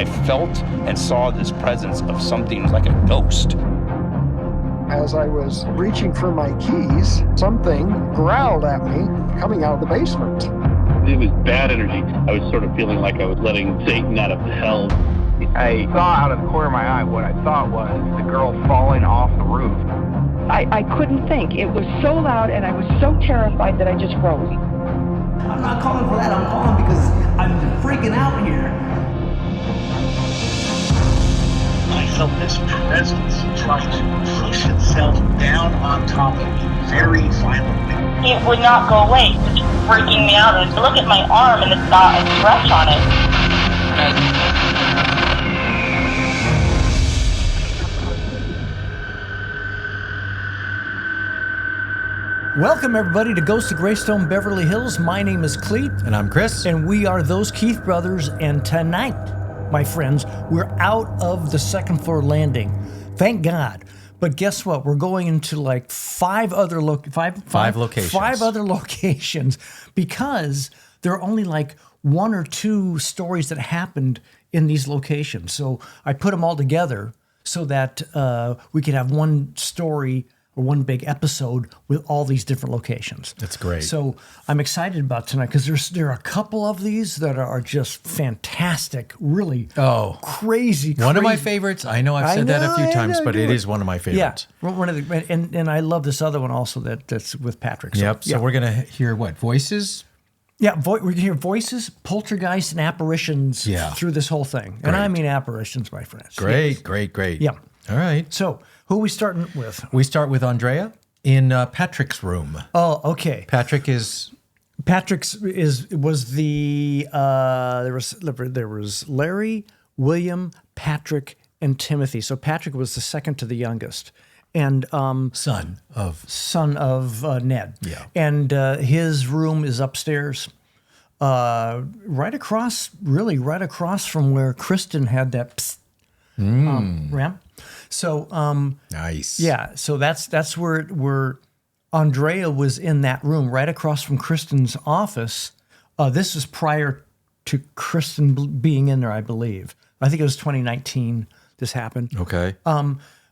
I felt and saw this presence of something like a ghost. As I was reaching for my keys, something growled at me coming out of the basement. It was bad energy. I was sort of feeling like I was letting Satan out of hell. I saw out of the corner of my eye what I thought was the girl falling off the roof. I couldn't think. It was so loud and I was so terrified that I just froze. I'm not calling for that. I'm calling because I'm freaking out here. I felt this presence trying to push itself down on top of me very violently. It would not go away. It's freaking me out. I look at my arm and it's got a scratch on it. Welcome, everybody, to Ghosts of Greystone, Beverly Hills. My name is Clete. And I'm Chris. And we are those Keith brothers. And tonight, my friends, we're out of the second floor landing. Thank God. But guess what? We're going into like five other locations. 5 other locations because there are only like 1 or 2 stories that happened in these locations. So I put them all together so that we could have one story or one big episode with all these different locations. That's great. So I'm excited about tonight because there are a couple of these that are just fantastic, really crazy. One of my favorites. I know I've said that a few times, but it is one of my favorites. Yeah, one of the, and I love this other one also that's with Patrick. So, so we're going to hear what? Voices? Yeah, we're going to hear voices, poltergeists, and apparitions through this whole thing. Great. And I mean apparitions, my friends. Great. Yeah. All right. So who are we starting with? We start with Andrea in Patrick's room. Oh, okay. Patrick's was the there was Larry, William, Patrick, and Timothy. So Patrick was the second to the youngest, and son of Ned. Yeah, and his room is upstairs, right across from where Kristen had that ramp. So nice. Yeah, so that's where Andrea was in that room right across from Kristen's office. This is prior to Kristen being in there, I believe. I think it was 2019 this happened. Okay.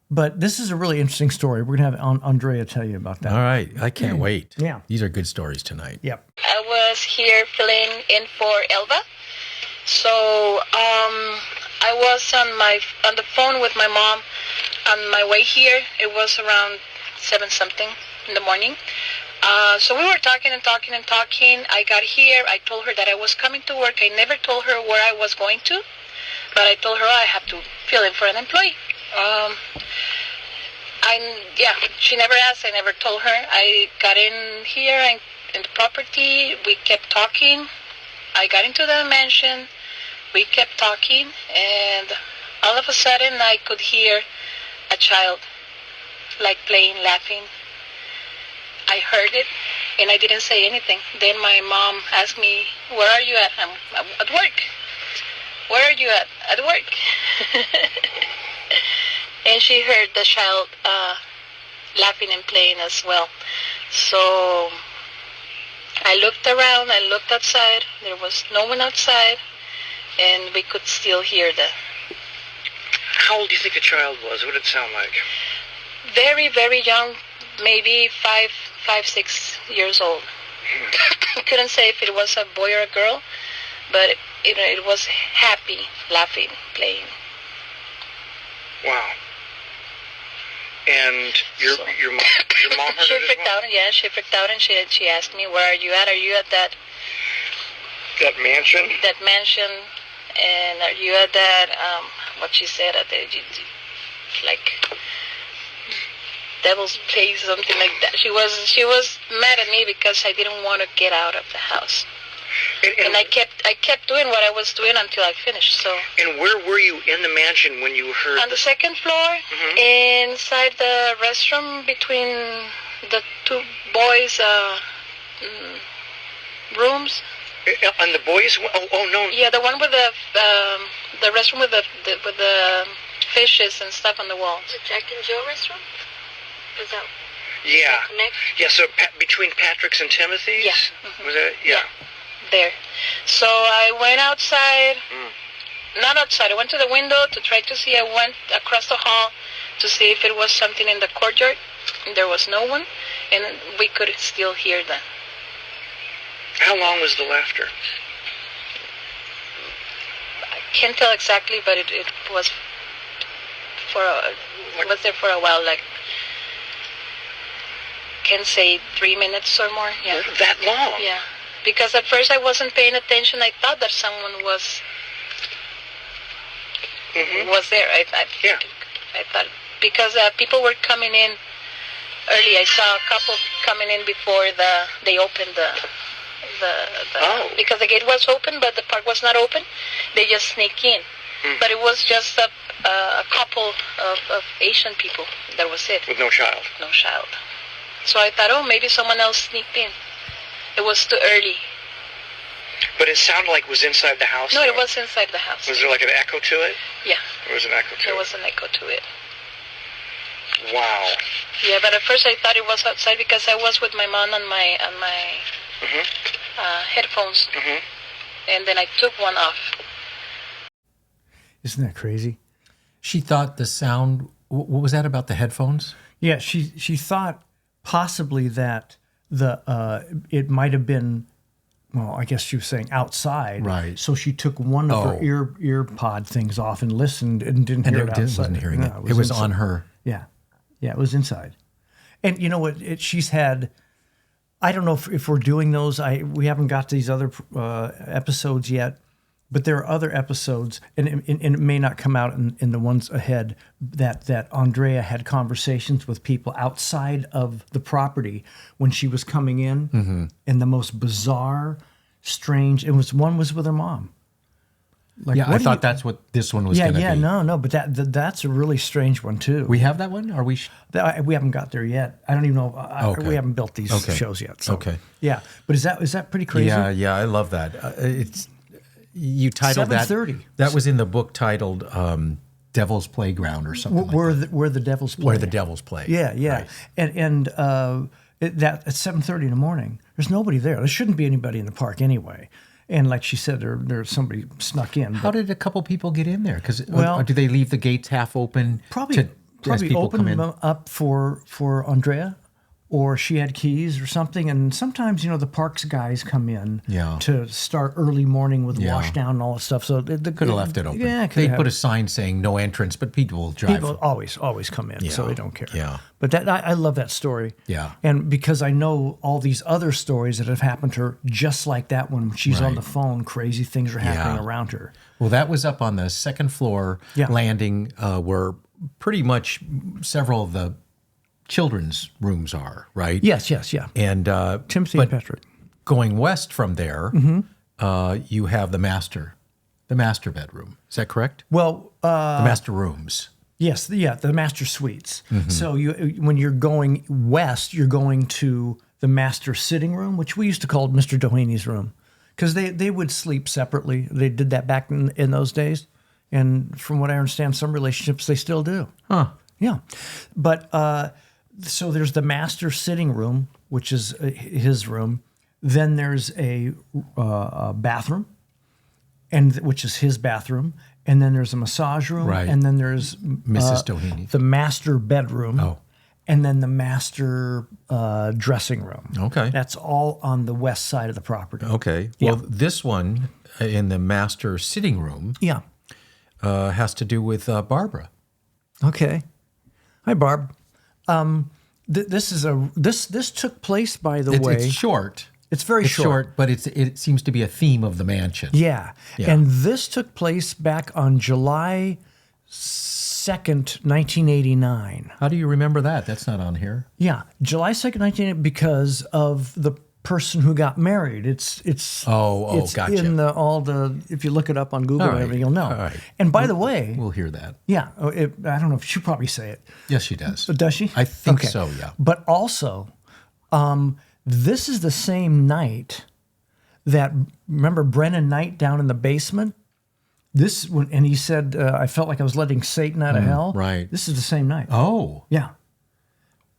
But this is a really interesting story. We're going to have Andrea tell you about that. All right. I can't wait. Yeah. These are good stories tonight. Yep. I was here filling in for Elva. So I was on the phone with my mom on my way here. It was around 7-something in the morning. So we were talking. I got here. I told her that I was coming to work. I never told her where I was going to, but I told her I have to fill in for an employee. She never asked. I never told her. I got in here in the property. We kept talking. I got into the mansion. We kept talking, and all of a sudden I could hear a child, like playing, laughing. I heard it, and I didn't say anything. Then my mom asked me, "Where are you at?" I'm at work. Where are you at? At work. And she heard the child laughing and playing as well. So I looked around, I looked outside. There was no one outside, and we could still hear the... How old do you think the child was? What did it sound like? Very, very young, maybe 5-6 years old. I couldn't say if it was a boy or a girl, but it was happy, laughing, playing. Wow. And your mom heard she it freaked as well? out. Yeah, she freaked out, and she asked me, "Where are you at? Are you at that mansion? That mansion, and are you at that what she said at the like devil's place, something like that?" She was mad at me because I didn't want to get out of the house. And I kept doing what I was doing until I finished. So. And where were you in the mansion when you heard? On the second floor, inside the restroom, between the 2 boys' rooms. On the boys? Oh no. Yeah, the one with the restroom with the fishes and stuff on the walls. The Jack and Jill restroom? Is that? Yeah. Connect? Yeah. So between Patrick's and Timothy's. Yeah. Was that? Yeah. There. So I went outside, not outside. I went to the window to try to see. I went across the hall to see if it was something in the courtyard. There was no one, and we could still hear them. How long was the laughter? I can't tell exactly, but it was was there for a while, like, can say 3 minutes or more. Yeah. That long? Yeah. Because at first I wasn't paying attention. I thought that someone was there. I thought because people were coming in early. I saw a couple coming in before they opened the because the gate was open, but the park was not open. They just sneak in. But it was just a couple of Asian people. That was it. With no child? No child. So I thought, oh, maybe someone else sneaked in. It was too early. But it sounded like it was inside the house? No, it was inside the house. Was there like an echo to it? Yeah. There was an echo to it? There was an echo to it. Wow. Yeah, but at first I thought it was outside because I was with my mom on my headphones. And then I took one off. Isn't that crazy? She thought the sound, what was that about the headphones? Yeah, she thought possibly that it might have been, well, I guess she was saying outside. Right. So she took one of her ear pod things off and listened and didn't hear it outside. Wasn't hearing No, it. It was inside. on her. Yeah. Yeah, it was inside. And you know what? She's had, I don't know if we're doing those. We haven't got to these other episodes yet, but there are other episodes, and it may not come out in the ones ahead, that Andrea had conversations with people outside of the property when she was coming in, and the most bizarre, strange. One was with her mom. Like, I thought that's what this one was going to be. No, but that's a really strange one too. We have that one? Are we? We haven't got there yet. I don't even know. Okay. We haven't built these shows yet. So. Okay. Yeah, but is that pretty crazy? Yeah, I love that. You titled 7:30. That was in the book titled Devil's Playground or something where the Devils play. Where the Devils play. Yeah. Right. And that at 7:30 in the morning, there's nobody there. There shouldn't be anybody in the park anyway. And like she said, there's somebody snuck in. How did a couple people get in there? Because well, do they leave the gates half open? Probably open them up for Andrea, or she had keys or something. And sometimes, the parks guys come in to start early morning with wash down and all that stuff. So they could have left it open. Yeah, they put a sign saying no entrance, but people will drive. People always come in, so they don't care. Yeah. But I love that story. Yeah. And because I know all these other stories that have happened to her, just like that one, when she's on the phone, crazy things are happening around her. Well, that was up on the second floor landing where pretty much several of the children's rooms are, right? Yes, yeah. And Timothy and Patrick. Going west from there, you have the master bedroom. Is that correct? Well, the master rooms. Yes, the master suites. So when you're going west, you're going to the master sitting room, which we used to call Mr. Dohany's room, because they would sleep separately. They did that back in those days, and from what I understand, some relationships they still do. Huh? Yeah, but so there's the master sitting room, which is his room. Then there's a bathroom, which is his bathroom. And then there's a massage room, and then there's Mrs. Doheny, the master bedroom, and then the master dressing room. Okay, that's all on the west side of the property. Okay, well, this one in the master sitting room, has to do with Barbara. Okay, hi Barb. This took place, by the way. It's short. It's very short, but it seems to be a theme of the mansion. Yeah. And this took place back on July 2nd, 1989. How do you remember that? That's not on here. Yeah, July 2nd, 1989, because of the person who got married. It's gotcha. In if you look it up on Google or whatever, you'll know. All right. And by the way, we'll hear that. Yeah, I don't know if she'll probably say it. Yes, she does. Does she? I think so. Yeah. But also, this is the same night that, remember Brennan Knight down in the basement? And he said, I felt like I was letting Satan out of hell. Right. This is the same night. Oh. Yeah.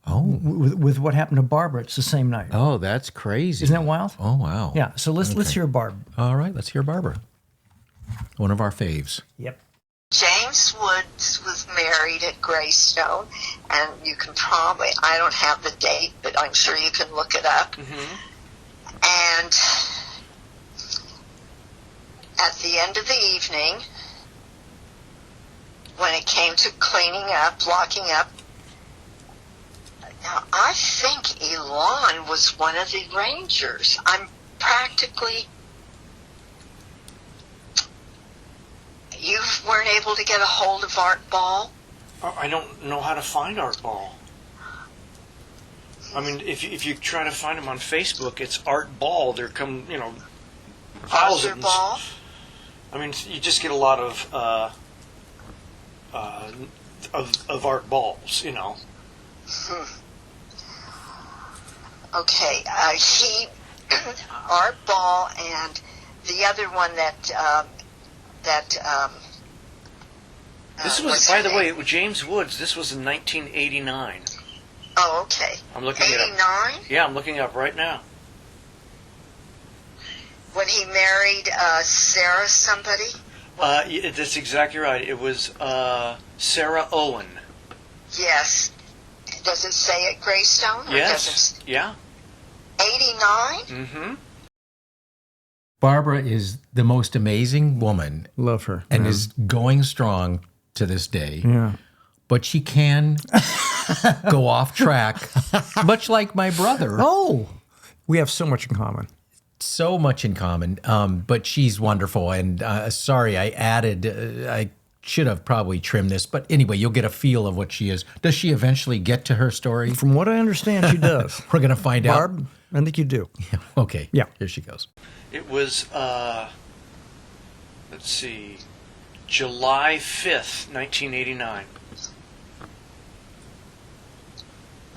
Oh. With what happened to Barbara, it's the same night. Oh, that's crazy. Isn't that wild? Oh, wow. Yeah. So let's hear Barb. All right, let's hear Barbara. One of our faves. Yep. James Woods was married at Greystone, and you can probably, I don't have the date, but I'm sure you can look it up. And at the end of the evening, when it came to cleaning up, locking up, now I think Elon was one of the Rangers. I'm practically... You weren't able to get a hold of Art Ball? I don't know how to find Art Ball. I mean, if you try to find him on Facebook, it's Art Ball. There come, thousands. Ball? I mean, you just get a lot of Art Balls, Okay, Art Ball, and the other one that this was, by the way, James Woods. This was in 1989. Oh, okay. I'm looking 89? it up. Yeah, I'm looking it up right now. When he married Sarah somebody? That's exactly right. It was Sarah Owen. Yes. Does it say at Greystone? Yes. Yeah. 89? Mm-hmm. Barbara is the most amazing woman. Love her. And is going strong to this day. Yeah. But she can go off track, much like my brother. Oh, we have so much in common. So much in common. But she's wonderful. And sorry, I should have probably trimmed this. But anyway, you'll get a feel of what she is. Does she eventually get to her story? From what I understand, she does. We're going to find out. Barb, I think you do. Yeah, okay. Yeah. Here she goes. It was, let's see, July 5th, 1989.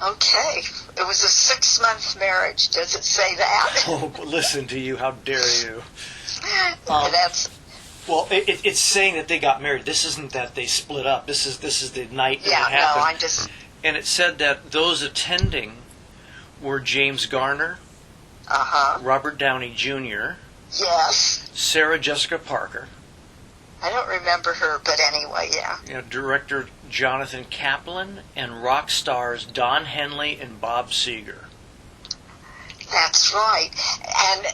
Okay. It was a 6-month marriage. Does it say that? Oh, listen to you. How dare you? That's... Well, it's saying that they got married. This isn't that they split up. This is the night that it happened. No, I'm just... And it said that those attending were James Garner, Robert Downey Jr., yes, Sarah Jessica Parker. I don't remember her, but anyway, yeah. Director Jonathan Kaplan, and rock stars Don Henley and Bob Seger. That's right. And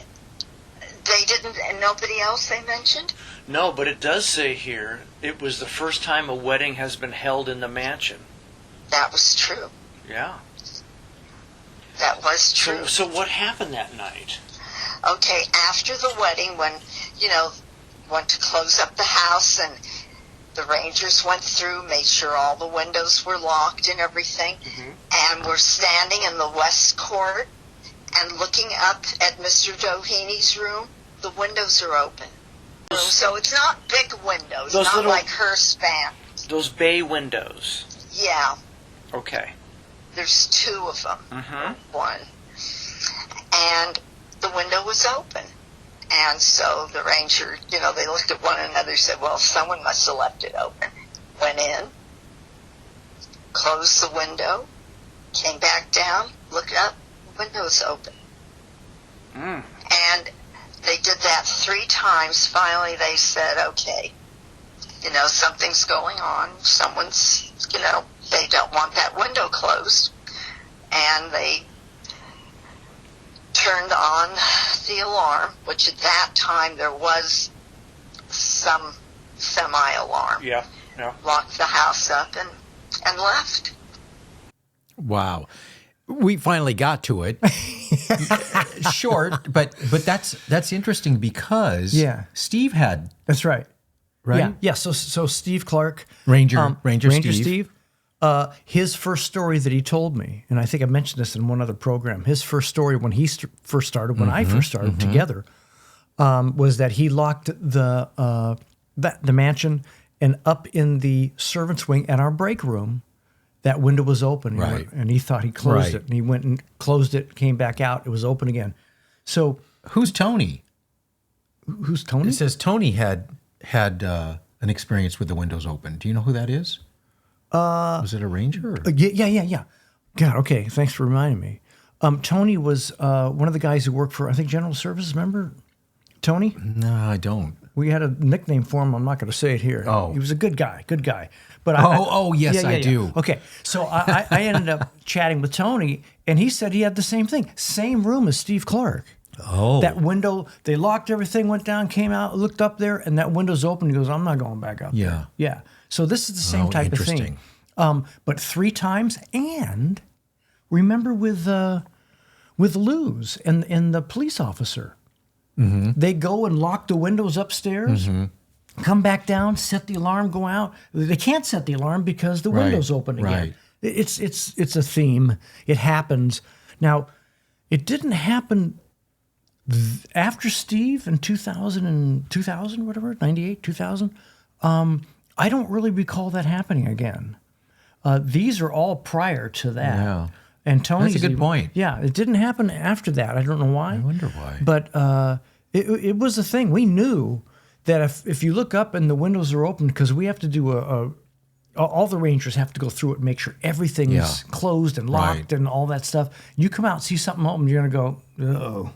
they didn't, and nobody else they mentioned? No, but it does say here, it was the first time a wedding has been held in the mansion. That was true. Yeah. That was true. So what happened that night? Okay, after the wedding, when, went to close up the house, and the Rangers went through, made sure all the windows were locked and everything, and we're standing in the west court and looking up at Mr. Doheny room. The windows are open. So it's not big windows, those not little, like her span. Those bay windows. Yeah. Okay. There's 2 of them. One. And the window was open. And so the ranger, they looked at one another, said, well, someone must have left it open. Went in, closed the window, came back down, looked up, the window's open. And they did that 3 times. Finally, they said, okay, something's going on. Someone's, they don't want that window closed. And they turned on the alarm, which at that time there was some semi-alarm. Yeah. Locked the house up and left. Wow. We finally got to it. Short, but that's interesting because Steve had. That's right. Right? Yeah. So Steve Clark, Ranger Steve. His first story that he told me, and I think I mentioned this in one other program, his first story when he first started, when I first started together, was that he locked the mansion, and up in the servants' wing at our break room, that window was open. Right. And he thought he closed it, and he went and closed it, came back out, it was open again. So who's Tony? Who's Tony? It says Tony had an experience with the windows open. Do you know who that is? Was it a ranger? Yeah. God, okay. Thanks for reminding me. Tony was one of the guys who worked for, I think, General Services. Remember Tony? No, I don't. We had a nickname for him. I'm not going to say it here. Oh. He was a good guy. But yes, I do. Okay, so I ended up chatting with Tony, and he said he had the same thing. Same room as Steve Clark. Oh. That window, they locked everything, went down, came out, looked up there, and that window's open. He goes, I'm not going back up there. Yeah. So this is the same type of thing. But 3 times, and remember with Luz and the police officer. Mm-hmm. They go and lock the windows upstairs, come back down, set the alarm, go out. They can't set the alarm because the window's open again. Right. It's a theme. It happens. Now, it didn't happen after Steve in 2000, whatever, 98, 2000. I don't really recall that happening again. These are all prior to that. Yeah. And Tony's That's a good point. Yeah, it didn't happen after that. I don't know why. I wonder why. But it was a thing. We knew that if you look up and the windows are open, because we have to do all the rangers have to go through it and make sure everything's closed and locked and all that stuff. You come out and see something open, you're going to go, uh-oh.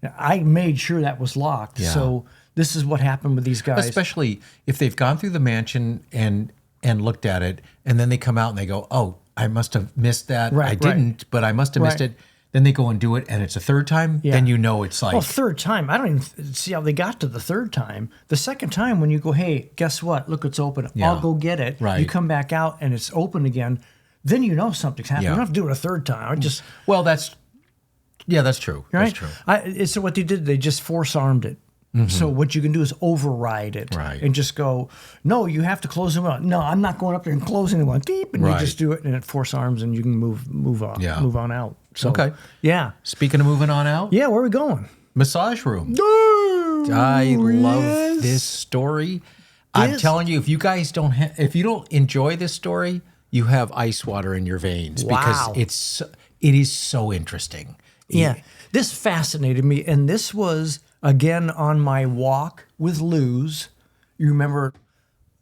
Now, I made sure that was locked. Yeah. So this is what happened with these guys. Especially if they've gone through the mansion and looked at it, and then they come out and they go, oh, I must have missed that. I didn't, but I must have missed it. Then they go and do it, and it's a third time. Then you know it's like... Well, third time. I don't even see how they got to the third time. The second time, when you go, hey, guess what? Look, it's open. I'll go get it. Right. You come back out, and it's open again. Then you know something's happened. You don't have to do it a third time. That's true. Right? That's true. So what they did, they just force-armed it. Mm-hmm. So what you can do is override it and just go, no, you have to close the window. No, I'm not going up there and closing the one. Beep, and you just do it, and it force arms, and you can move on out. So, yeah. Speaking of moving on out. Yeah, where are we going? Massage room. I love this story. I'm telling you, if you guys if you don't enjoy this story, you have ice water in your veins because it is so interesting. Yeah. This fascinated me, and this was again on my walk with Luz. You remember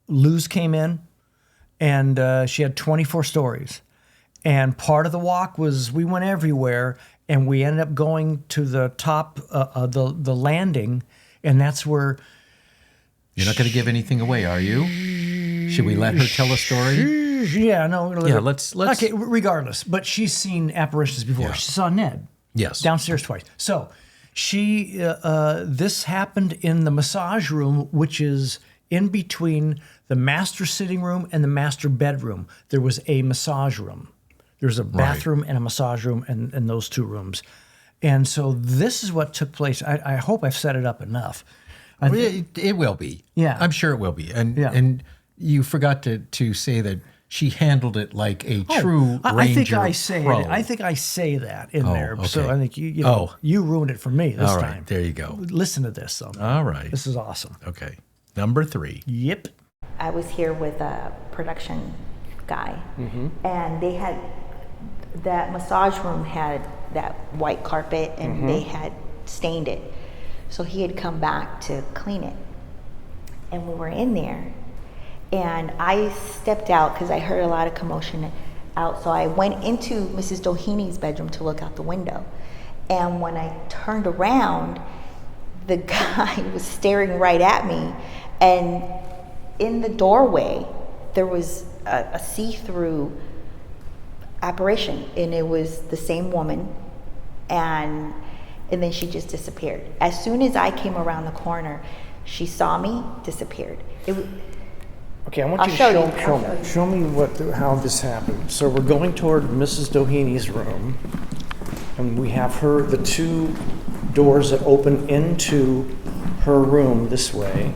Luz came in and she had 24 stories. And part of the walk was we went everywhere, and we ended up going to the top of the landing, and that's where... You're not going to give anything away, are you? Should we let her tell a story? Yeah, no. Let's... Okay, regardless. But she's seen apparitions before. Yeah. She saw Ned. Yes. Downstairs twice. So this happened in the massage room, which is in between the master sitting room and the master bedroom. There was a massage room. There's a bathroom and a massage room and those 2 rooms. And so this is what took place. I hope I've set it up enough. It will be. Yeah. I'm sure it will be. And you forgot to say that she handled it like a true Ranger I think I say pro. I think I say that in there. Okay. So I think you ruined it for me this time. All right, there you go. Listen to this, though. All right. This is awesome. Okay. Number 3. Yep. I was here with a production guy, and they had that massage room had that white carpet, and they had stained it. So he had come back to clean it, and we were in there, and I stepped out because I heard a lot of commotion out. So I went into Mrs. Doheny bedroom to look out the window, and when I turned around, the guy was staring right at me, and in the doorway there was a see-through apparition, and it was the same woman, and then she just disappeared. As soon as I came around the corner, she saw me, disappeared. Okay, I want you to show me how this happened. So we're going toward Mrs. Doheny's room, and we have the 2 doors that open into her room this way.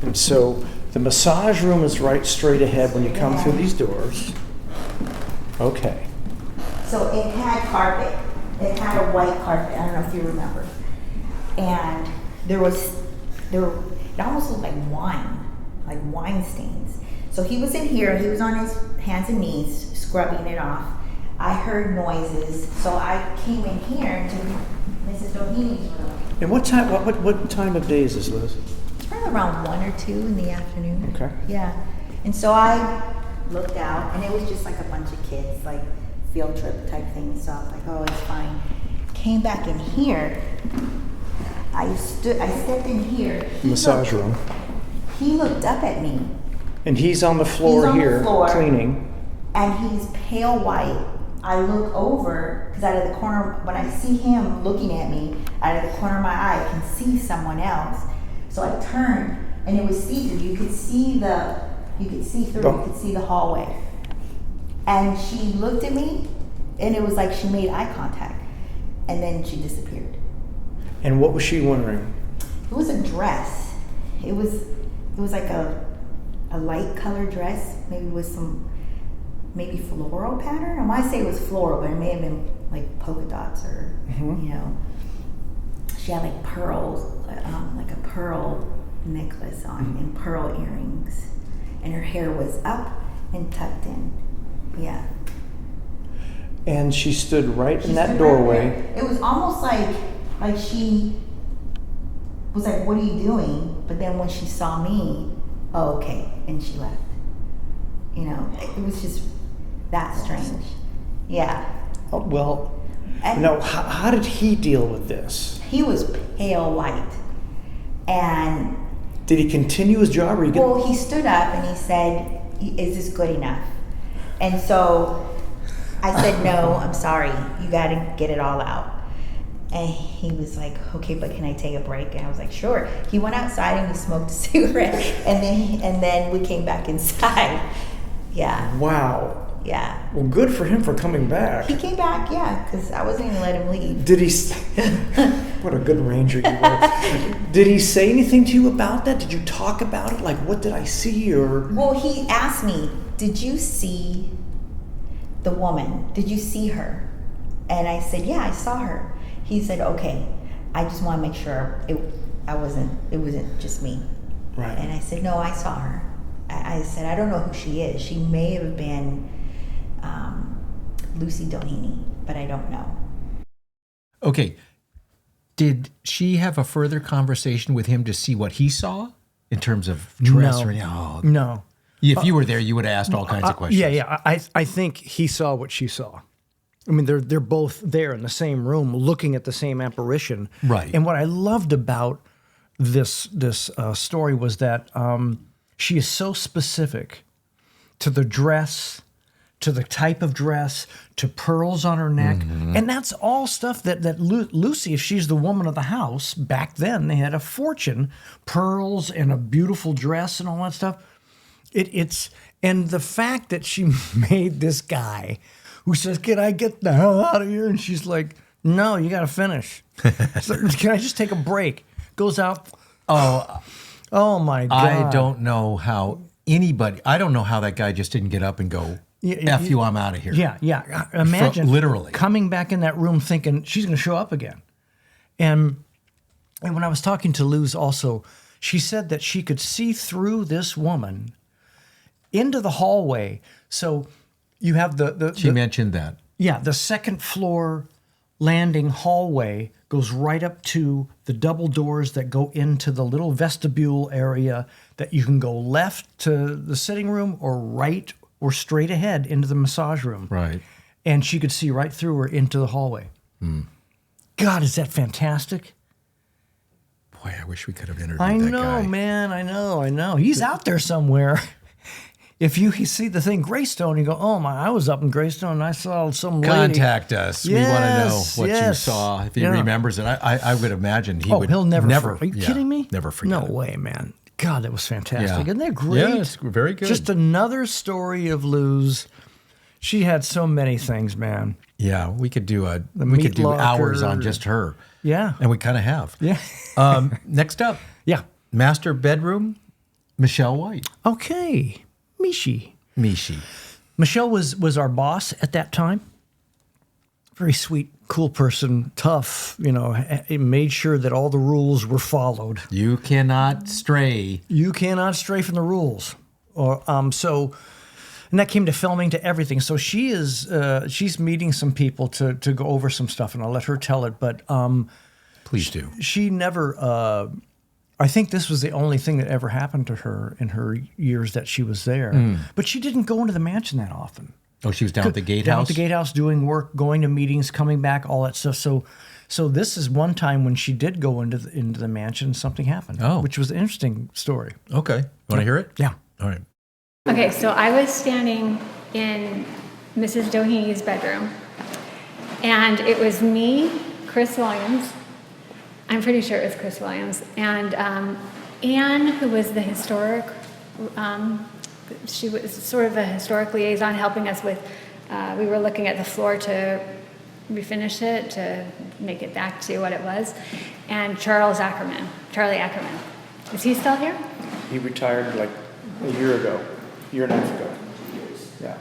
And so the massage room is right straight ahead when you come through these doors. Okay. So it had carpet. It had a white carpet. I don't know if you remember. And it almost looked like wine stains. So he was in here. He was on his hands and knees scrubbing it off. I heard noises, so I came in here to Mrs. Doheny's room. And what time of day is this, Liz? It's probably around 1 or 2 in the afternoon. Okay. Yeah. And so I looked out, and it was just like a bunch of kids, like field trip type thing. So I was like, oh, it's fine. Came back in here. I stepped in here. Massage room. He looked up at me. And he's on the floor here cleaning. And he's pale white. I look over, because out of the corner, when I see him looking at me, out of the corner of my eye, I can see someone else. So I turned, and it was see-through. You could see through, you could see the hallway. And she looked at me, and it was like she made eye contact. And then she disappeared. And what was she wearing? It was a dress. It was like a light colored dress, maybe with some floral pattern. I might say it was floral, but it may have been like polka dots or she had like pearls, like a pearl necklace on and pearl earrings, and her hair was up and tucked in. Yeah. And she stood right in that doorway. It was almost like she was like, "What are you doing?" But then when she saw me, oh, okay, and she left. It was just that strange. Yeah. Oh, well, now, how did he deal with this? He was pale white. And did he continue his job? Or he stood up and he said, "Is this good enough?" And so I said, "No, I'm sorry. You got to get it all out." And he was like, "Okay, but can I take a break?" And I was like, "Sure." He went outside and we smoked a cigarette, and then we came back inside. Yeah. Wow. Yeah. Well, good for him for coming back. He came back, yeah, because I wasn't going to let him leave. Did he? What a good ranger you were. Did he say anything to you about that? Did you talk about it? Like, what did I see? Or well, he asked me, "Did you see the woman? Did you see her?" And I said, "Yeah, I saw her." He said, "Okay, I just want to make sure it wasn't just me." Right. And I said, "No, I saw her." I said, "I don't know who she is. She may have been Lucy Doheny, but I don't know." Okay. Did she have a further conversation with him to see what he saw in terms of dress or anything? Oh. No. If you were there, you would have asked all kinds of questions. Yeah. I think he saw what she saw. I mean, they're both there in the same room looking at the same apparition. Right. And what I loved about this story was that she is so specific to the dress, to the type of dress, to pearls on her neck. Mm-hmm. And that's all stuff that Lucy, if she's the woman of the house, back then they had a fortune, pearls and a beautiful dress and all that stuff. And the fact that she made this guy who says, "Can I get the hell out of here?" And she's like, "No, you got to finish." So, "Can I just take a break?" Goes out. Oh my God. I don't know how that guy just didn't get up and go, "F you, I'm out of here." Yeah. Imagine literally coming back in that room thinking she's going to show up again. And when I was talking to Luz also, she said that she could see through this woman into the hallway. So you have She mentioned that. Yeah, the second floor landing hallway goes right up to the double doors that go into the little vestibule area that you can go left to the sitting room or right or straight ahead into the massage room. Right. And she could see right through her into the hallway. God, is that fantastic? Boy, I wish we could have interviewed that guy. I know, man. I know. He's out there somewhere. If you see the thing Greystone, you go, "Oh my! I was up in Greystone and I saw some lady." Contact us. Yes, we want to know what you saw. If he remembers it, I would imagine he'll never. Are you kidding me? Never forget. No way, man. God, that was fantastic. Yeah. Isn't that great? Yes, very good. Just another story of Luz. She had so many things, man. Yeah, we could do hours on just her. Yeah, and we kind of have. Yeah. Next up. Yeah. Master bedroom, Michelle White. Okay. Mishi. Michelle was our boss at that time. Very sweet, cool person, tough, made sure that all the rules were followed. You cannot stray. You cannot stray from the rules. And that came to filming, to everything. So she's meeting some people to go over some stuff, and I'll let her tell it. But please do. She never. I think this was the only thing that ever happened to her in her years that she was there. But she didn't go into the mansion that often. Oh, she was down at the gatehouse? Down at the gatehouse doing work, going to meetings, coming back, all that stuff. So So this is one time when she did go into the mansion, something happened. Which was an interesting story. Okay. Want to hear it? Yeah. All right. Okay, so I was standing in Mrs. Doheeny's bedroom, and it was me, Chris Williams. I'm pretty sure it was Chris Williams, and Anne, who was the historic. She was sort of a historic liaison, helping us with. We were looking at the floor to refinish it, to make it back to what it was, and Charlie Ackerman. Is he still here? He retired like a year and a half ago. Yeah.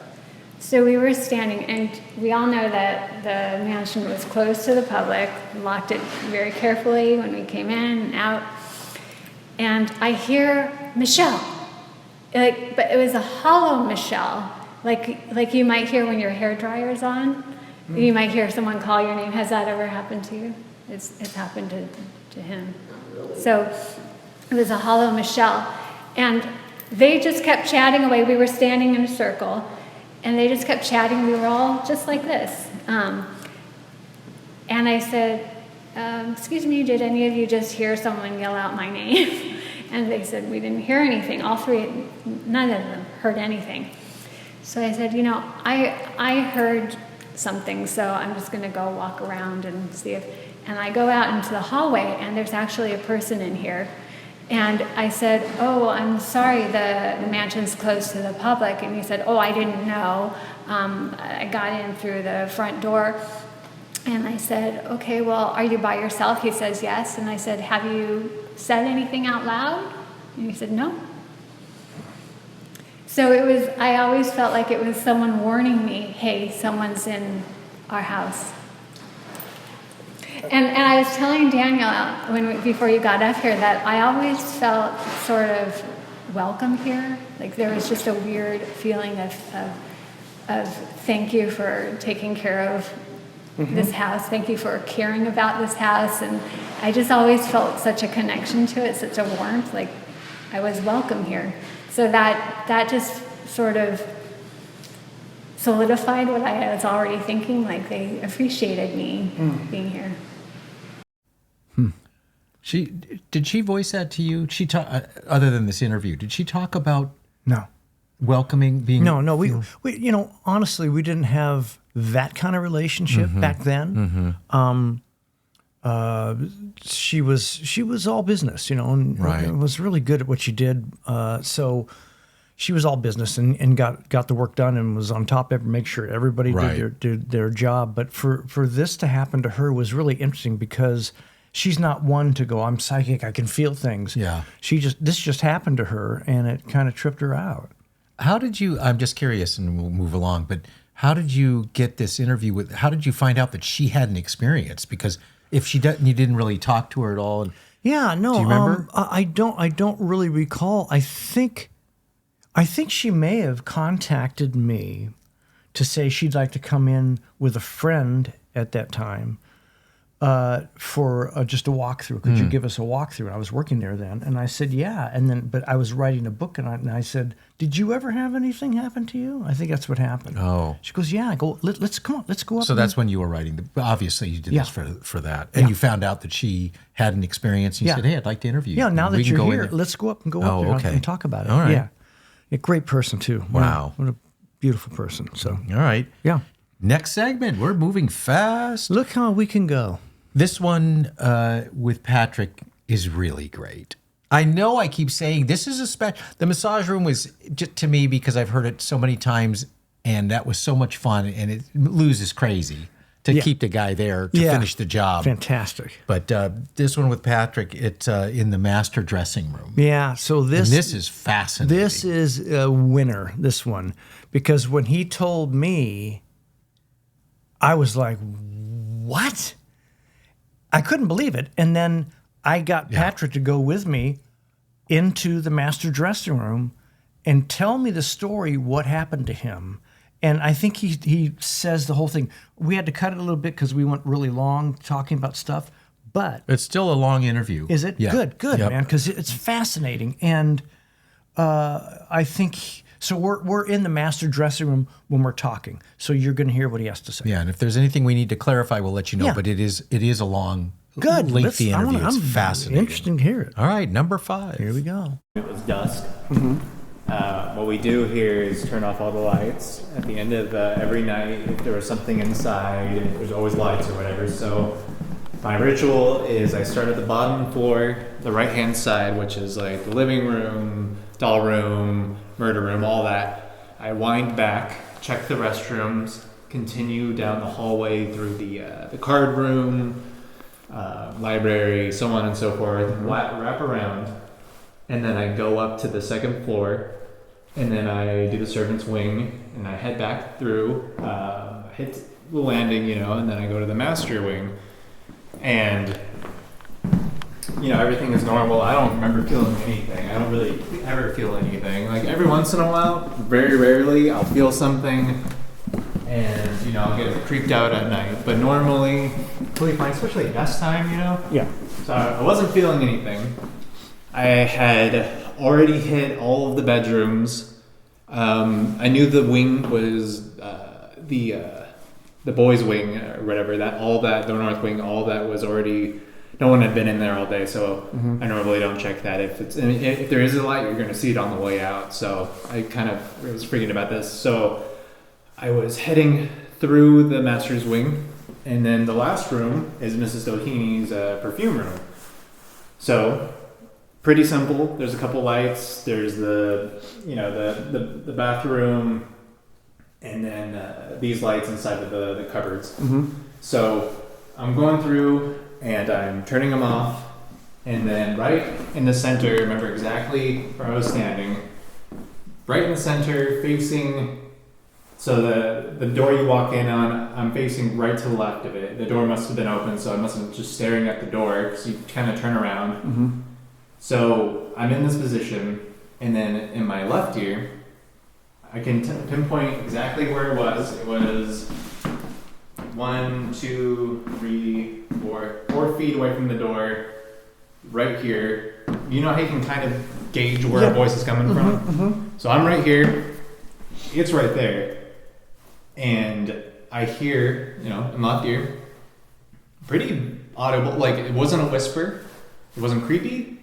So we were standing, and we all know that the mansion was closed to the public, locked it very carefully when we came in and out. And I hear Michelle, but it was a hollow Michelle, like you might hear when your hair dryer's on. You might hear someone call your name. Has that ever happened to you? It's happened to him. So it was a hollow Michelle, and they just kept chatting away. We were standing in a circle, and they just kept chatting. We were all just like this. And I said, excuse me, did any of you just hear someone yell out my name? And they said, we didn't hear anything. All three, none of them heard anything. So I said, I heard something, so I'm just going to go walk around and see if... And I go out into the hallway, and there's actually a person in here. And I said, oh, I'm sorry, the mansion's closed to the public. And he said, oh, I didn't know. I got in through the front door. And I said, okay, well, are you by yourself? He says, yes. And I said, have you said anything out loud? And he said, no. So I always felt like it was someone warning me, hey, someone's in our house. And I was telling Daniel before you got up here that I always felt sort of welcome here. Like there was just a weird feeling of thank you for taking care of this house. Thank you for caring about this house. And I just always felt such a connection to it, such a warmth. Like I was welcome here. So that just sort of solidified what I was already thinking. Like they appreciated me being here. Did she voice that to you? Other than this interview, did she talk about welcoming being? No. We honestly, we didn't have that kind of relationship back then. She was all business, and was really good at what she did. So she was all business and got the work done and was on top of it, make sure everybody did their job. But for this to happen to her was really interesting because she's not one to go, I'm psychic, I can feel things. Yeah. This just happened to her and it kind of tripped her out. How did you, I'm just curious and we'll move along, but how did you get this interview how did you find out that she had an experience? Because if you didn't really talk to her at all. Yeah, no. Do you remember? I don't really recall. I think she may have contacted me to say she'd like to come in with a friend at that time for just a walkthrough. Could you give us a walkthrough? And I was working there then, and I said, yeah. But I was writing a book, and I said, did you ever have anything happen to you? I think that's what happened. Oh. She goes, yeah. I go, let's go up. So that's when you were writing. Obviously, you did this for that. And you found out that she had an experience, and you said, hey, I'd like to interview you. Yeah, now that you're here, let's go up and go up there and talk about it. All right. Yeah. A great person, too. Wow. What a beautiful person. So. All right. Yeah. Next segment. We're moving fast. Look how we can go. This one with Patrick is really great. I know I keep saying this is a special. The massage room was just to me because I've heard it so many times, and that was so much fun. And it loses crazy to keep the guy there to finish the job. Fantastic. But this one with Patrick, it's in the master dressing room. Yeah. So this is fascinating. This is a winner. This one, because when he told me, I was like, what? I couldn't believe it. And then I got Patrick to go with me into the master dressing room and tell me the story, what happened to him. And I think he says the whole thing. We had to cut it a little bit because we went really long talking about stuff, but... It's still a long interview. Is it? Yeah. Good, man, because it's fascinating. And I think... So we're in the master dressing room when we're talking. So you're going to hear what he has to say. Yeah, and if there's anything we need to clarify, we'll let you know. Yeah. But it is a long, Good. lengthy interview. I'm It's fascinating. Interesting to hear it. All right, number 5. Here we go. It was dusk. What we do here is turn off all the lights at the end of every night. If there was something inside, there's always lights or whatever. So my ritual is I start at the bottom floor, the right-hand side, which is like the living room, doll room, murder room, all that. I wind back, check the restrooms, continue down the hallway through the card room, library, so on and so forth, wrap around, and then I go up to the second floor, and then I do the servant's wing, and I head back through, hit the landing, and then I go to the master wing, and everything is normal. I don't remember feeling anything. I don't really ever feel anything. Like every once in a while, very rarely, I'll feel something, and I'll get creeped out at night. But normally, totally fine, especially at dusk time, Yeah. So I wasn't feeling anything. I had already hit all of the bedrooms. I knew the wing was the boys' wing or whatever. The north wing, all that was already. No one had been in there all day, so I normally don't check that. If there is a light, you're going to see it on the way out. So I kind of was freaking about this. So I was heading through the master's wing, and then the last room is Mrs. Doheny perfume room. So pretty simple. There's a couple lights. There's the bathroom, and then these lights inside of the cupboards. So I'm going through. And I'm turning them off, and then right in the center, remember exactly where I was standing, right in the center, facing, so the door you walk in on, I'm facing right to the left of it. The door must have been open, so I must have been just staring at the door, because you kind of turn around. So I'm in this position, and then in my left ear, I can pinpoint exactly where it was. It was 1, 2, 3, 4 feet away from the door, right here. You know how you can kind of gauge where a voice is coming from? So I'm right here, it's right there, and I hear, in my left ear, pretty audible, like it wasn't a whisper, it wasn't creepy,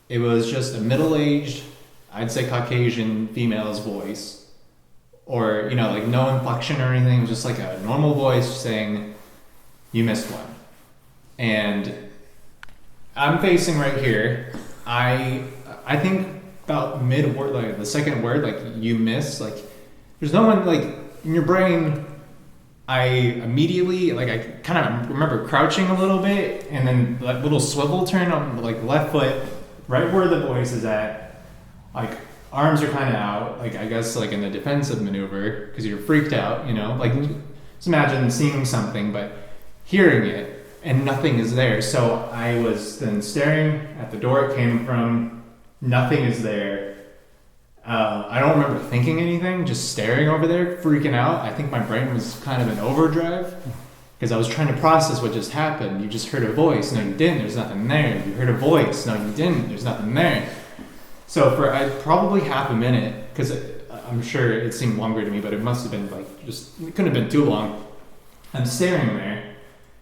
it was just a middle-aged, I'd say Caucasian female's voice. Or, like no inflection or anything, just like a normal voice saying, "You missed one." And I'm facing right here. I think about mid-word, like the second word, like "you miss," like there's no one, like in your brain, I immediately, like I kind of remember crouching a little bit, and then that little swivel turn on like left foot, right where the voice is at, like arms are kind of out, like I guess like in a defensive maneuver, because you're freaked out, like just imagine seeing something but hearing it and nothing is there. So I was then staring at the door it came from, nothing is there. I don't remember thinking anything, just staring over there, freaking out. I think my brain was kind of in overdrive because I was trying to process what just happened. You just heard a voice, no you didn't, there's nothing there. You heard a voice, no you didn't, there's nothing there. So for probably half a minute, because I'm sure it seemed longer to me, but it must have been it couldn't have been too long. I'm staring there,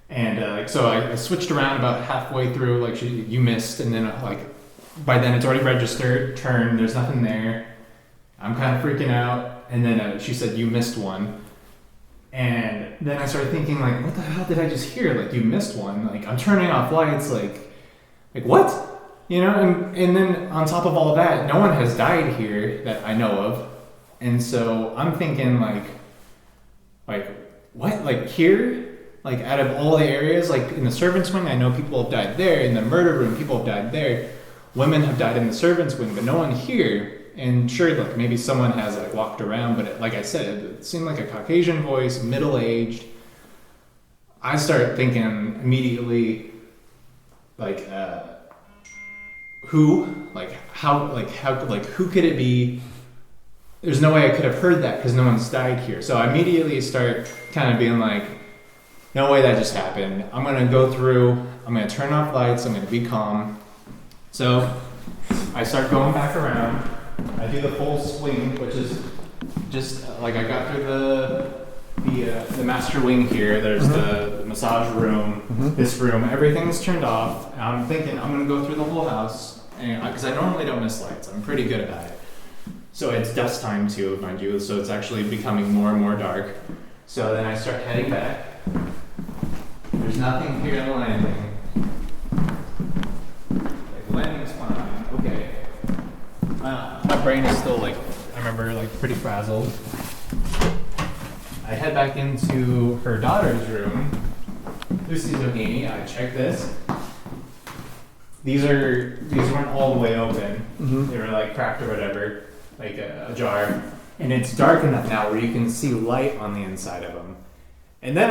and so I switched around about halfway through, like you missed, and then by then it's already registered, turn, there's nothing there. I'm kind of freaking out, and then she said, "You missed one." And then I started thinking, like, what the hell did I just hear? Like, you missed one. Like, I'm turning off lights, like what? And then on top of all that, no one has died here that I know of. And so I'm thinking like what? Like here? Like out of all the areas, like in the servants' wing, I know people have died there. In the murder room, people have died there. Women have died in the servants' wing, but no one here. And sure, like maybe someone has like walked around, but like I said, it seemed like a Caucasian voice, middle-aged. I started thinking immediately, like, who, like, how, like, who could it be? There's no way I could have heard that because no one's died here. So I immediately start kind of being like, no way that just happened. I'm going to go through, I'm going to turn off lights, I'm going to be calm. So I start going back around, I do the full swing, which is just like I got through the master wing here. There's the massage room, this room, everything's turned off. I'm thinking I'm gonna go through the whole house, because I normally don't miss lights. I'm pretty good about it. So it's dusk time too, mind you. So it's actually becoming more and more dark. So then I start heading back. There's nothing here on the landing. Like the landing's fine. Okay. My brain is still like, I remember, like pretty frazzled. I head back into her daughter's room. Lucy's Zohini. I check this. These weren't all the way open. They were like cracked or whatever, like a jar. And it's dark enough now where you can see light on the inside of them. And then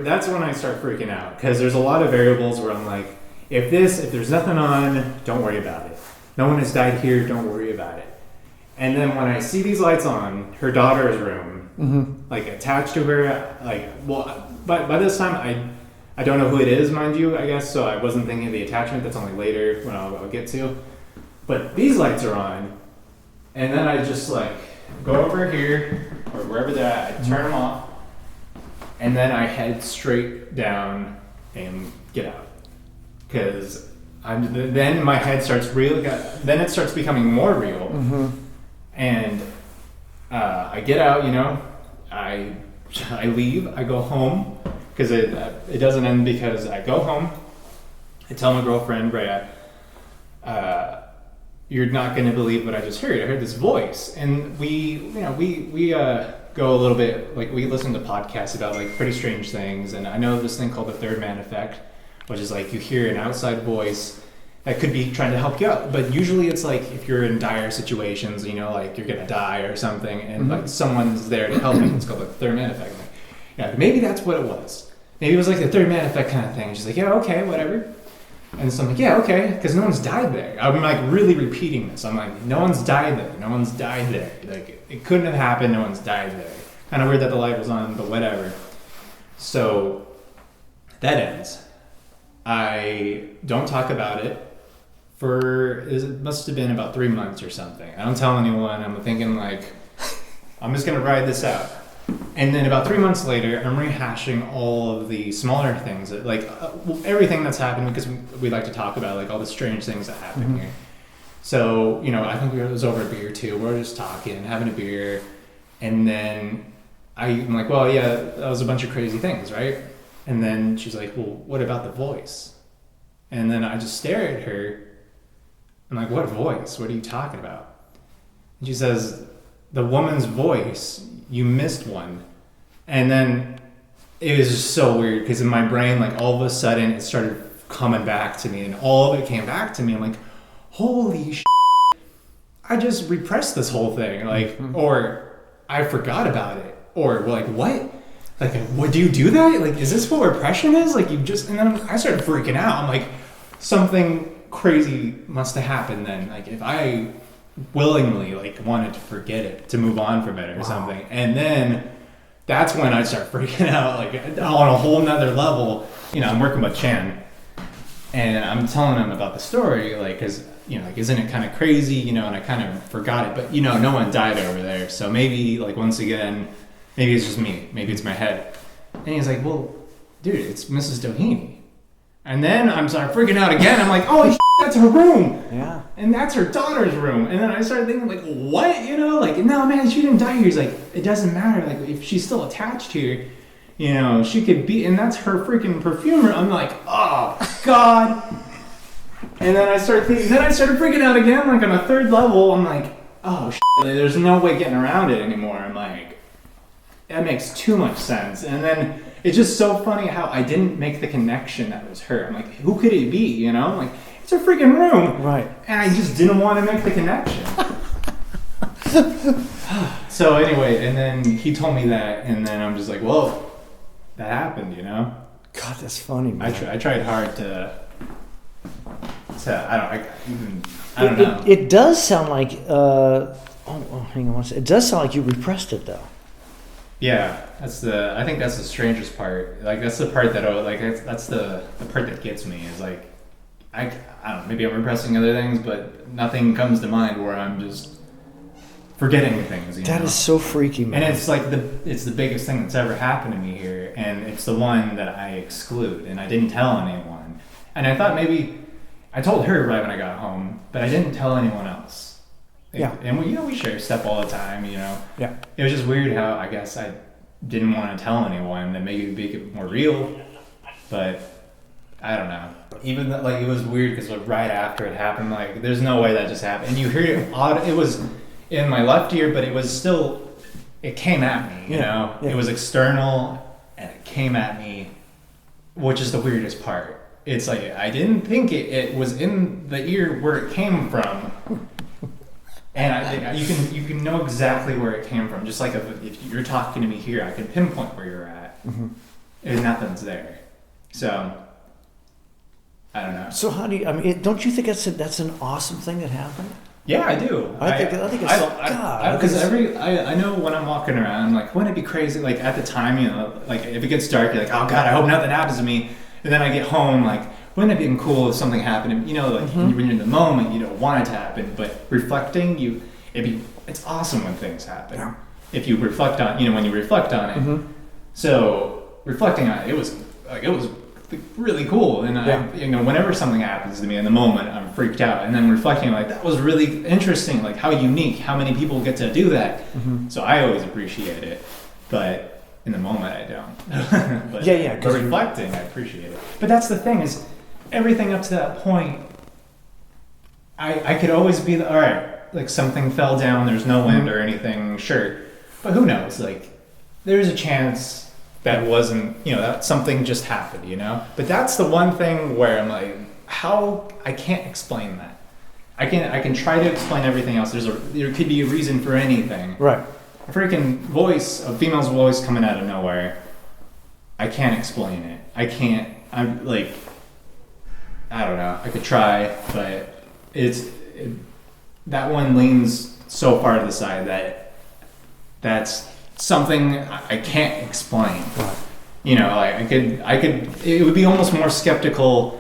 that's when I start freaking out, because there's a lot of variables where I'm like, if there's nothing on, don't worry about it. No one has died here, don't worry about it. And then when I see these lights on, her daughter's room, like attached to her, like, well, by this time I don't know who it is, mind you, I guess, so I wasn't thinking of the attachment. That's only later when I'll get to. But these lights are on, and then I just like go over here or wherever they're at, I turn them off, and then I head straight down and get out, because then my head starts then it starts becoming more real, and I get out, I leave, I go home, because it doesn't end, because I go home, I tell my girlfriend, Brea, you're not going to believe what I just heard. I heard this voice, and we go a little bit, like, we listen to podcasts about like pretty strange things, and I know this thing called the third man effect, which is like you hear an outside voice that could be trying to help you out, but usually it's like if you're in dire situations, like you're gonna die or something, and like someone's there to help you. It's called the third man effect. Like, yeah, maybe that's what it was. Maybe it was like the third man effect kind of thing. She's like, yeah, okay, whatever. And so I'm like, yeah, okay, because no one's died there. I'm like really repeating this. I'm like, no one's died there. No one's died there. Like, it couldn't have happened. No one's died there. Kind of weird that the light was on, but whatever. So that ends. I don't talk about it it must have been about 3 months or something. I don't tell anyone. I'm thinking like, I'm just going to ride this out. And then about 3 months later, I'm rehashing all of the smaller things, like everything that's happened, because we like to talk about like all the strange things that happen here. So, I think it was over a beer too. We're just talking, having a beer. And then I'm like, well, yeah, that was a bunch of crazy things, right? And then she's like, well, what about the voice? And then I just stare at her. I'm like, what voice? What are you talking about? And she says, the woman's voice, you missed one. And then it was just so weird, because in my brain, like all of a sudden it started coming back to me, and all of it came back to me. I'm like, holy shit, I just repressed this whole thing. Like, or I forgot about it. Or like, what? Like, what, do you do that? Like, is this what repression is? Like, and then I started freaking out. I'm like, something crazy must have happened then. Like, if I willingly like wanted to forget it, to move on from it or something. And then that's when I start freaking out, like on a whole nother level. I'm working with Chan, and I'm telling him about the story, like, because like, isn't it kind of crazy, and I kind of forgot it, but no one died over there, so maybe, like, once again, maybe it's just me, maybe it's my head. And he's like, well, dude, it's Mrs. Doheny. And then I'm started freaking out again. I'm like, oh, that's her room. Yeah. And that's her daughter's room. And then I started thinking, like, what? Like, no, man, she didn't die here. He's like, it doesn't matter. Like, if she's still attached here, she could be, and that's her freaking perfumer. I'm like, oh, God. And then I started freaking out again, like on a third level. I'm like, oh, there's no way getting around it anymore. I'm like, that makes too much sense. And then it's just so funny how I didn't make the connection that it was her. I'm like, who could it be? I'm like, it's her freaking room. Right. And I just didn't want to make the connection. So anyway, and then he told me that, and then I'm just like, whoa, that happened, God, that's funny, man. I tried hard to I don't know. It does sound like, hang on one second. It does sound like you repressed it, though. Yeah, I think that's the strangest part. Like, that's the part that, that's the part that gets me, is like, I don't know, maybe I'm repressing other things, but nothing comes to mind where I'm just forgetting things. That is so freaky, man. And it's like it's the biggest thing that's ever happened to me here, and it's the one that I exclude, and I didn't tell anyone. And I thought maybe I told her right when I got home, but I didn't tell anyone else. Yeah. And we share stuff all the time, Yeah. It was just weird how I guess I didn't want to tell anyone that maybe make it more real, but I don't know. Even it was weird because right after it happened, like there's no way that just happened. And you heard it odd. It was in my left ear, but it was still. It came at me, you know. Yeah. It was external, and it came at me, which is the weirdest part. It's like I didn't think it was in the ear where it came from, and I think you can know exactly where it came from. Just like if you're talking to me here, I can pinpoint where you're at, and nothing's there. So. I don't know. So how do you? I mean, don't you think that's an awesome thing that happened? Yeah, I do. I think it's God. Because I know when I'm walking around, like, wouldn't it be crazy? Like at the time, like if it gets dark, you're like, oh God, I hope nothing happens to me. And then I get home, like, wouldn't it be cool if something happened? Like when you're in the moment, you don't want it to happen, but reflecting, it's awesome when things happen. Yeah. If you reflect on, when you reflect on it. So reflecting on it, it was really cool, and whenever something happens to me in the moment, I'm freaked out, and then reflecting like that was really interesting, like how unique, how many people get to do that. So I always appreciate it, but in the moment I don't. But reflecting, I appreciate it. But that's the thing, is everything up to that point, I could always be all right, like something fell down, there's no wind or anything, sure, but who knows, like there's a chance that wasn't, that something just happened, But that's the one thing where I'm like, how I can't explain that. I can try to explain everything else. There could be a reason for anything. Right. A freaking voice, a female's voice coming out of nowhere. I can't explain it. I'm like, I don't know. I could try, but that one leans so far to the side that that's something I can't explain. Like I could. It would be almost more skeptical.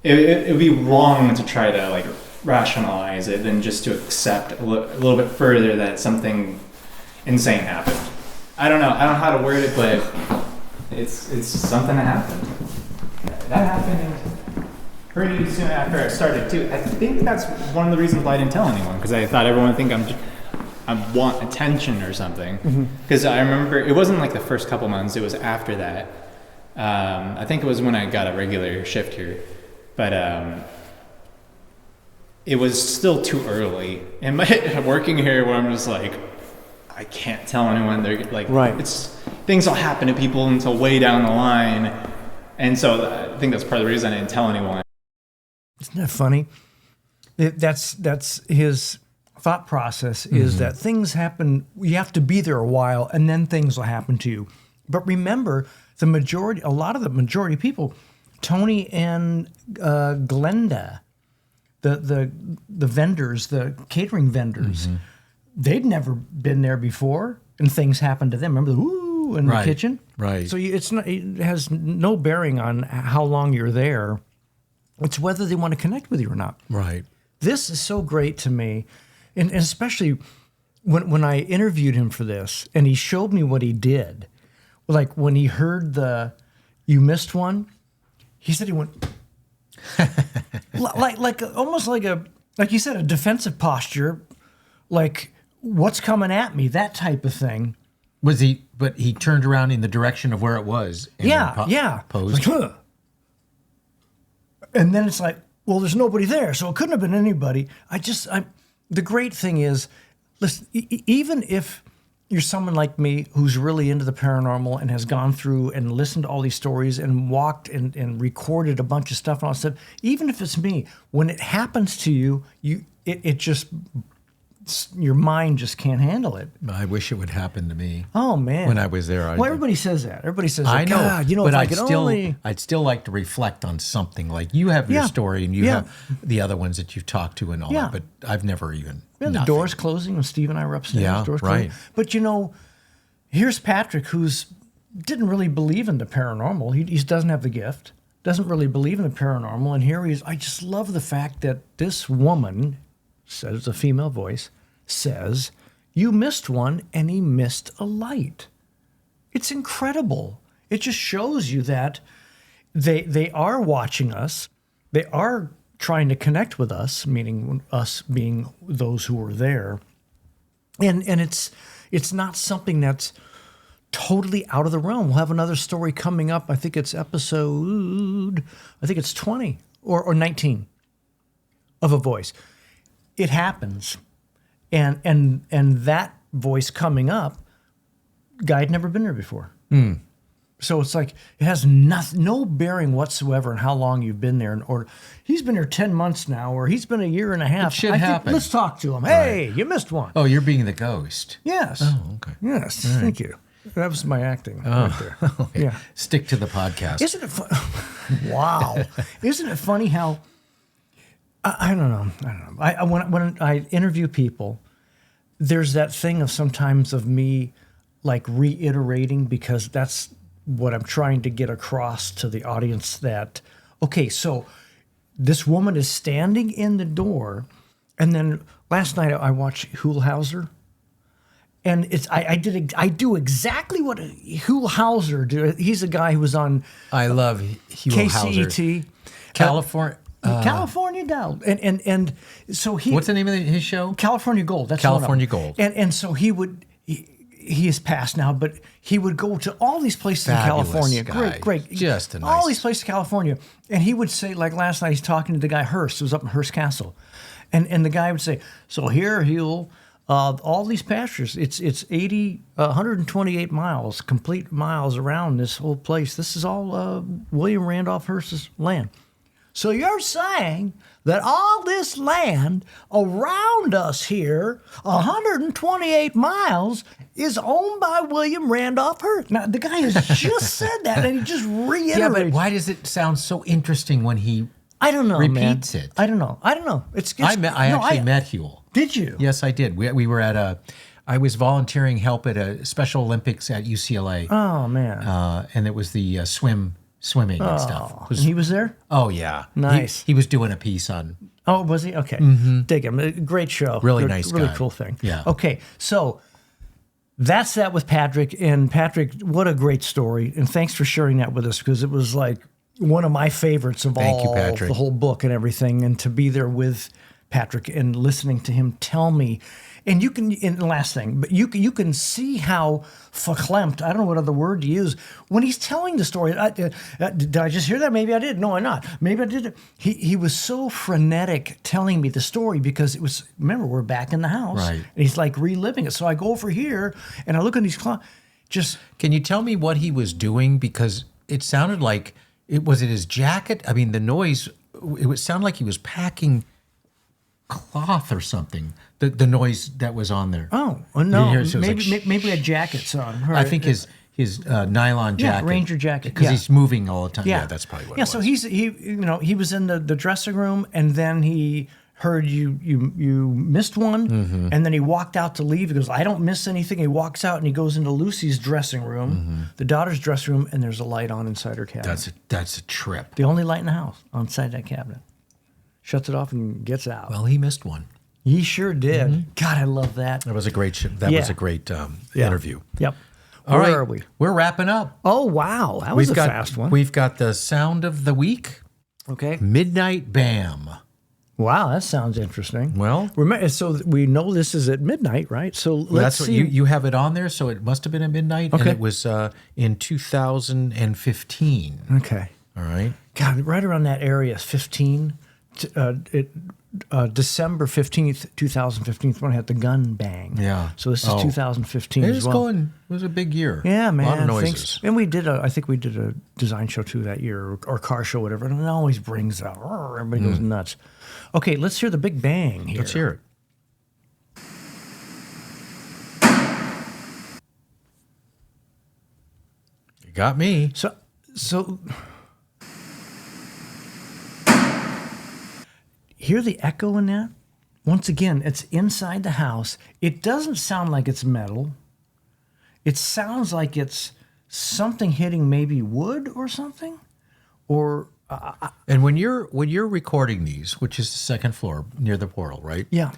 It would be wrong to try to like rationalize it than just to accept a little bit further that something insane happened. I don't know how to word it, but it's something that happened. That happened pretty soon after I started too. I think that's one of the reasons why I didn't tell anyone, because I thought everyone would think I want attention or something. Because I remember it wasn't like the first couple months, it was after that. I think it was when I got a regular shift here, but it was still too early. And working here where I'm just like, I can't tell anyone. They're like, things will happen to people until way down the line. And so I think that's part of the reason I didn't tell anyone. Isn't that funny? That's his thought process, is that things happen, you have to be there a while, and then things will happen to you. But remember, a lot of the majority of people, Tony and Glenda, the vendors, the catering vendors, they'd never been there before, and things happened to them. Remember the woo in the kitchen? Right. So it has no bearing on how long you're there. It's whether they want to connect with you or not. Right. This is so great to me. And especially when I interviewed him for this, and he showed me what he did, like when he heard you missed one, he said he went like almost like you said, a defensive posture, like what's coming at me, that type of thing. But he turned around in the direction of where it was. And posed. Like, huh. And then it's like, well, there's nobody there, so it couldn't have been anybody. The great thing is, listen, even if you're someone like me who's really into the paranormal and has gone through and listened to all these stories and walked and recorded a bunch of stuff and all that stuff, even if it's me, when it happens to you, it just, your mind just can't handle it. I wish it would happen to me. Oh man! When I was there, everybody says that. Everybody says, I know, God, but if I'd still like to reflect on something. Like you have your story, and you have the other ones that you've talked to and all that. But I've never even. The doors closing when Steve and I were upstairs. Yeah, doors right. Closing. But here's Patrick, who's didn't really believe in the paranormal. He doesn't have the gift. Doesn't really believe in the paranormal, and here he is. I just love the fact that this woman, says a female voice, says You missed one, and he missed a light. It's incredible. It just shows you that they are watching us. They are trying to connect with us, meaning us being those who were there. And it's not something that's totally out of the realm. We'll have another story coming up. I think it's 20 or 19 of a voice. It happens. And that voice coming up, guy had never been there before. So it's like it has no bearing whatsoever on how long you've been there. Or he's been here 10 months now, or he's been a year and a half. It should happen. Let's talk to him. Hey, you missed one. Oh, you're being the ghost. Yes. Oh, okay. Yes. All right. Thank you. That was my acting right there. Okay. Yeah. Stick to the podcast. Isn't it fun? Wow. Isn't it funny how I don't know. When I interview people, there's that thing of sometimes of me like reiterating, because that's what I'm trying to get across to the audience, that, okay, so this woman is standing in the door, and then last night I watched Hummel Houser, and I do exactly what Hummel Houser did. He's a guy who was on I love Hummel Houser. KCET. California. California Gold, and so he. What's the name of his show? California Gold. That's California Gold. And so he would. He is passed now, but he would go to all these places Fabulous in California. guy. Great. Just a nice. All these places in California, and he would say, like last night, he's talking to the guy Hearst, who was up in Hearst Castle, and the guy would say, so here he'll. All these pastures, it's 128 miles, complete miles around this whole place. This is all William Randolph Hearst's land. So you're saying that all this land around us here, 128 miles, is owned by William Randolph Hearst. Now, the guy has just said that, and he just reiterates. Yeah, but why does it sound so interesting when he I don't know, repeats man. it? I don't know. I actually met Hummel. Did you? Yes, I did. We were at I was volunteering help at a Special Olympics at UCLA. Oh, man. And it was the swimming and stuff. And he was there? Oh, yeah. Nice. He was doing a piece on. Oh, was he? Okay. Dig him. Great show. Really nice Really guy. cool thing. Yeah. Okay, so that's that with Patrick. And Patrick, what a great story. And thanks for sharing that with us, because it was like one of my favorites of Thank you, Patrick. the whole book and everything. And to be there with Patrick and listening to him tell me. And you can, and the last thing, but you can see how verklempt, I don't know what other word to use, when he's telling the story. Did I just hear that? Maybe I did. No, I'm not. Maybe I did. He was so frenetic telling me the story, because it was, remember, we're back in the house. Right. And he's like reliving it. So I go over here and I look at these clocks. Can you tell me what he was doing? Because it sounded like, was it his jacket? I mean, the noise, it would sound like he was packing cloth or something. The noise that was on there. Oh, no. Maybe Maybe a jacket's on. I think his nylon jacket. Yeah, Ranger jacket. Because he's moving all the time. Yeah, that's probably what it was. So he was in the dressing room, and then he heard you missed one, and then he walked out to leave. He goes, I don't miss anything. He walks out and he goes into Lucy's dressing room, the daughter's dressing room, and there's a light on inside her cabinet. That's a trip. The only light in the house inside that cabinet. Shuts it off and gets out. Well, he missed one. He sure did. God, I love that. That was a great was a great interview. Yep. Where are we? We're wrapping up. Oh, wow. That was a fast one. We've got the sound of the week. Okay. Midnight Bam. Wow, that sounds interesting. Well, remember, so we know this is at midnight, right? So let's see. You have it on there, so it must have been at midnight, and it was in 2015. Okay. All right. God, right around that area, 15. December 15th, 2015, when I had the gun bang. Yeah. So this is 2015 as well. It was a big year. Yeah, man. A lot of noises. And I think we did a design show too that year, or car show, whatever. And it always brings out, everybody goes nuts. Okay, let's hear the big bang here. Let's hear it. You got me. So hear the echo in that? Once again, it's inside the house. It doesn't sound like it's metal. It sounds like it's something hitting maybe wood or something. Or and when you're recording these, which is the second floor near the portal, right? Yeah.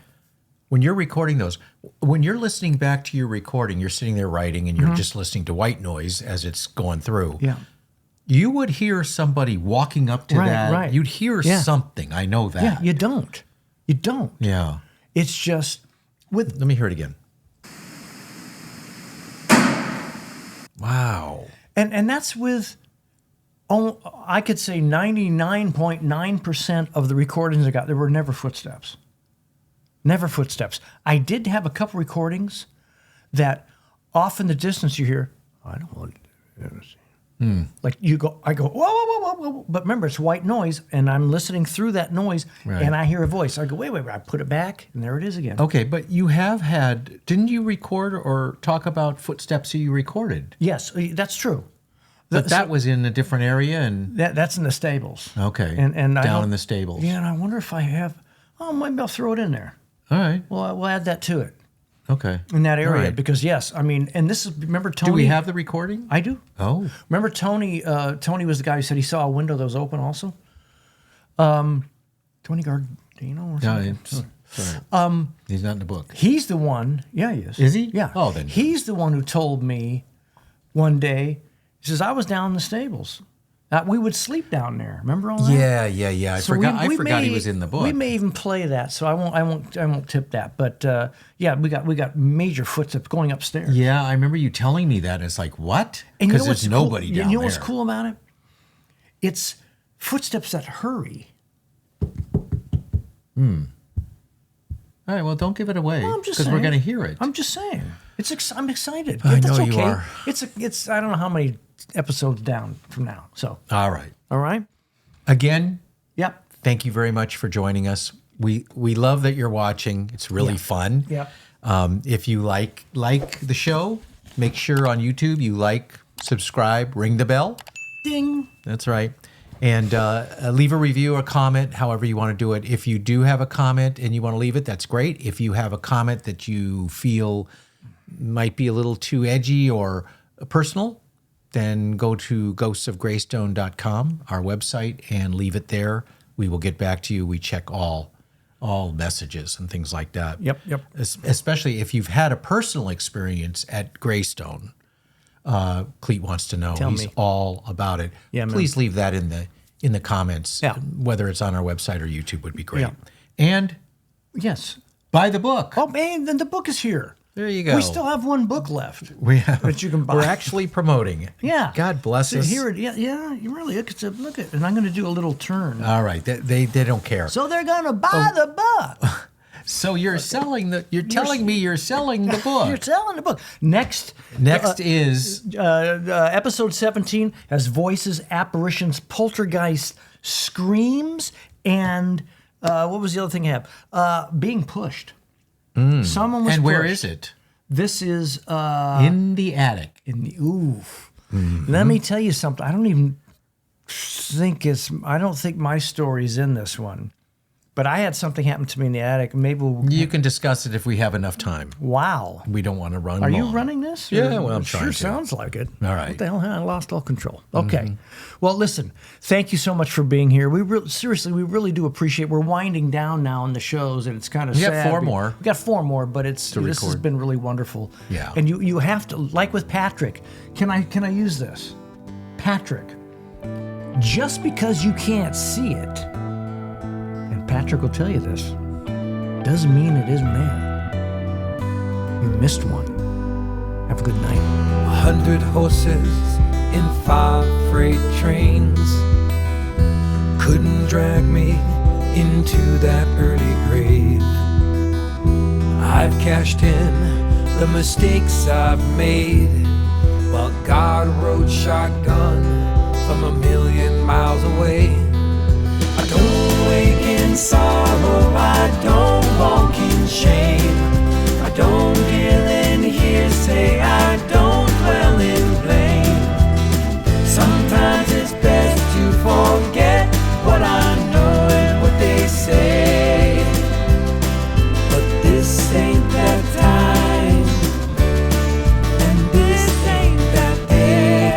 when you're recording those, when you're listening back to your recording, you're sitting there writing and you're just listening to white noise as it's going through. Yeah. You would hear somebody walking up to that. Right. You'd hear something. I know that. Yeah, you don't. You don't. Yeah. It's just with. Let me hear it again. Wow. And that's with, I could say 99.9% of the recordings I got, there were never footsteps. Never footsteps. I did have a couple recordings that off in the distance you hear, I don't want to see. Like I go, whoa, whoa, whoa, whoa, whoa. But remember, it's white noise, and I'm listening through that noise, and I hear a voice. I go, wait. I put it back, and there it is again. Okay, but you have had, didn't you record or talk about footsteps you recorded? Yes, that's true. But that was in a different area, and that's in the stables. Okay, and down in the stables. Yeah, and I wonder if I have. Oh, maybe I'll throw it in there. All right. Well, we'll add that to it. Okay. In that area, right. Because yes, I mean, and this is, remember Tony? Do we have the recording? I do. Oh. Remember Tony? Tony was the guy who said he saw a window that was open also. Tony Gardino or something. Sorry. He's not in the book. He's the one. Yeah, he is. Is he? Yeah. Oh, then. He's the one who told me one day, he says, I was down in the stables. We would sleep down there. Remember all that? Yeah. I So forgot may- he was in the book. We may even play that, so I won't tip that. But yeah, we got major footsteps going upstairs. Yeah, I remember you telling me that. It's like, what? And Because there's nobody cool, down You know there. what's cool about it? It's footsteps that hurry. All right, well, don't give it away Well, I'm just because we're saying. going to hear it. I'm just saying. I'm excited. I That's know okay. you are. It's I don't know how many episodes down from now. So All right. all right. Again, Yep. thank you very much for joining us. We love that you're watching. It's really fun. Yep. If you like the show, make sure on YouTube you subscribe, ring the bell. Ding. That's right. And leave a review or comment, however you want to do it. If you do have a comment and you want to leave it, that's great. If you have a comment that you feel might be a little too edgy or personal, then go to ghostsofgreystone.com, our website, and leave it there. We will get back to you. We check all messages and things like that. Yep. Especially if you've had a personal experience at Greystone. Clete wants to know. Tell He's me. all about it. Yeah, man. Please leave that in the comments. Yeah. Whether it's on our website or YouTube would be great. Yeah. And Yes. buy the book. Oh man, then the book is here. There you go. We still have one book left. We have, that you can buy. We're actually promoting it. Yeah. God bless So us. here it, yeah. You really look at it, and I'm going to do a little turn. All right. They don't care. So they're going to buy the book. So you're selling you're telling me you're selling the book. You're selling the book. Next is episode 17 has voices, apparitions, poltergeist, screams, and what was the other thing I have? Being pushed. Someone was And where pushed. is it? This is in the attic. in the Let me tell you something. I don't think my story's in this one. But I had something happen to me in the attic. Maybe You can discuss it if we have enough time. Wow. We don't want to run Are you long. running this? Yeah, well, I'm it trying sure to. sounds like it. All right. What the hell? I lost all control. Okay. Well, listen, thank you so much for being here. We really do appreciate. We're winding down now on the shows, and it's kind of We sad. got 4 more. We got 4 more, but this has record. been really wonderful. Yeah. And you have to, like with Patrick. Can I use this? Patrick, just because you can't see it, and Patrick will tell you this, doesn't mean it isn't there. You missed one. Have a good night. 100 horses in 5 freight trains couldn't drag me into that early grave. I've cashed in the mistakes I've made while God rode shotgun from 1,000,000 miles away. I don't wake in sorrow, I don't walk in shame, I don't deal in hearsay, I don't dwell in blame. Sometimes it's best to forget what I know and what they say, but this ain't that time, and this ain't that day.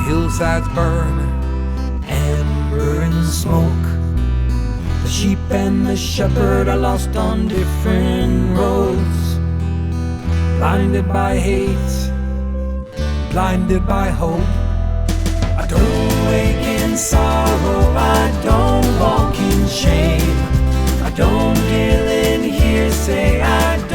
hillsides burn, amber and smoke. The sheep and the shepherd are lost on different roads, blinded by hate, blinded by hope. I don't wake in sorrow, I don't walk in shame, I don't deal in hearsay, I